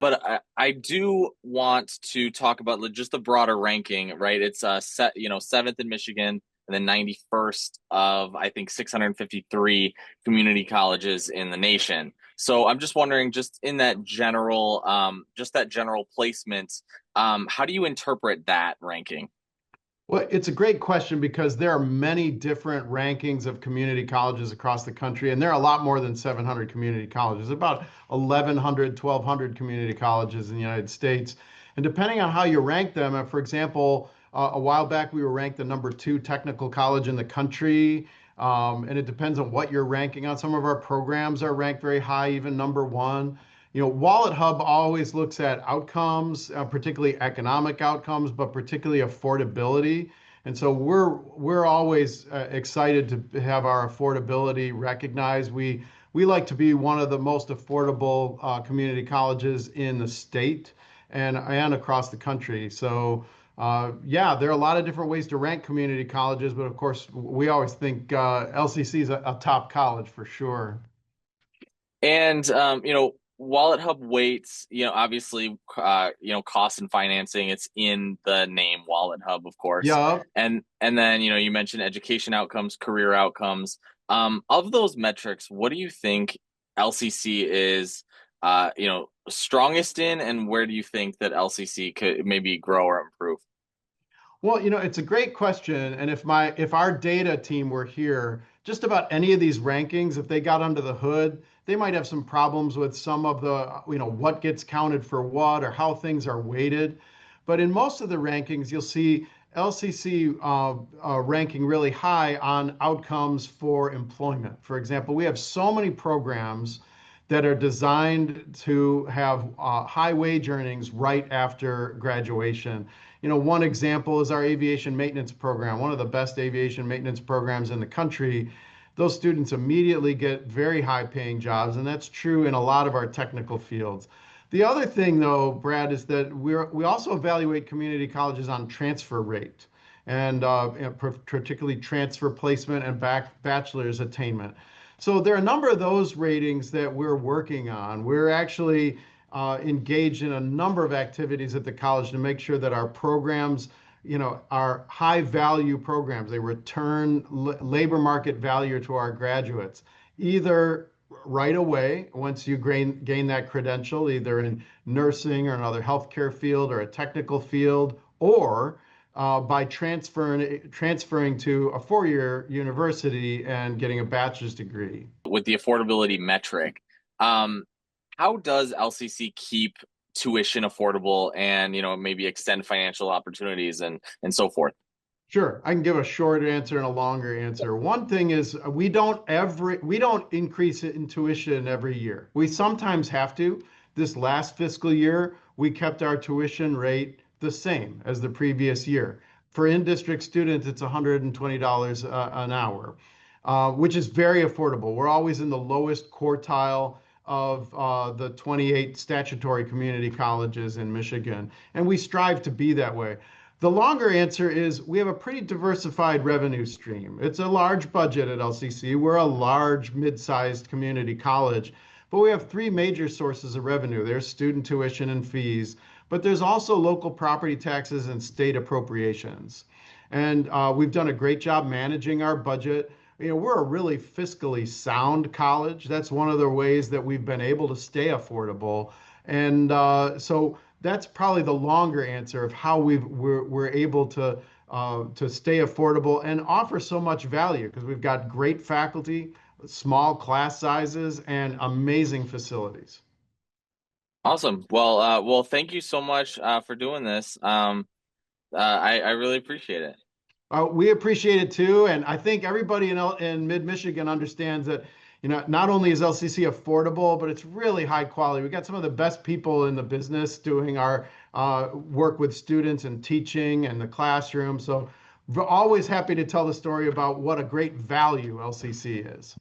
but I do want to talk about just the broader ranking, right? It's set, seventh in Michigan and then 91st of I think 653 community colleges in the nation. So I'm just wondering, just in that general, just that general placement, how do you interpret that ranking? Well, it's a great question because there are many different rankings of community colleges across the country, and there are a lot more than 700 community colleges, about 1,100, 1,200 community colleges in the United States. And depending on how you rank them, for example, a while back we were ranked the number two technical college in the country. And it depends on what you're ranking on. Some of our programs are ranked very high, even number one. WalletHub always looks at outcomes, particularly economic outcomes, but particularly affordability. And so we're always excited to have our affordability recognized. We like to be one of the most affordable community colleges in the state and across the country. So yeah, there are a lot of different ways to rank community colleges, but of course, we always think LCC is a top college for sure. And Wallet Hub weights, obviously, cost and financing. It's in the name Wallet Hub, of course. Yeah. And then you mentioned education outcomes, career outcomes. Of those metrics, what do you think LCC is, strongest in, and where do you think that LCC could maybe grow or improve? Well, it's a great question. And if our data team were here, just about any of these rankings, if they got under the hood, they might have some problems with some of the, what gets counted for what or how things are weighted. But in most of the rankings, you'll see LCC ranking really high on outcomes for employment. For example, we have so many programs that are designed to have high wage earnings right after graduation. One example is our aviation maintenance program, one of the best aviation maintenance programs in the country. Those students immediately get very high paying jobs, and that's true in a lot of our technical fields. The other thing, though, Brad, is that we also evaluate community colleges on transfer rate and particularly transfer placement and bachelor's attainment. So there are a number of those ratings that we're working on. We're actually engaged in a number of activities at the college to make sure that our programs, are high value programs. They return labor market value to our graduates, either right away once you gain that credential, either in nursing or another healthcare field or a technical field, or by transferring to a four-year university and getting a bachelor's degree. With the affordability metric, um, how does LCC keep tuition affordable and maybe extend financial opportunities and so forth? Sure, I can give a short answer and a longer answer. One thing is we don't increase it in tuition every year. We sometimes have to. This last fiscal year, we kept our tuition rate the same as the previous year. For in-district students, it's $120 an hour, which is very affordable. We're always in the lowest quartile of the 28 statutory community colleges in Michigan, and we strive to be that way. The longer answer is we have a pretty diversified revenue stream. It's a large budget at LCC. We're a large, mid-sized community college, but we have three major sources of revenue. There's student tuition and fees, but there's also local property taxes and state appropriations. And we've done a great job managing our budget. We're a really fiscally sound college. That's one of the ways that we've been able to stay affordable. And so that's probably the longer answer of how we're able to stay affordable and offer so much value because we've got great faculty, small class sizes, and amazing facilities. Awesome. Well, thank you so much for doing this. I really appreciate it. We appreciate it too, and I think everybody in Mid-Michigan understands that, not only is LCC affordable, but it's really high quality. We got some of the best people in the business doing our work with students and teaching and the classroom. So we're always happy to tell the story about what a great value LCC is.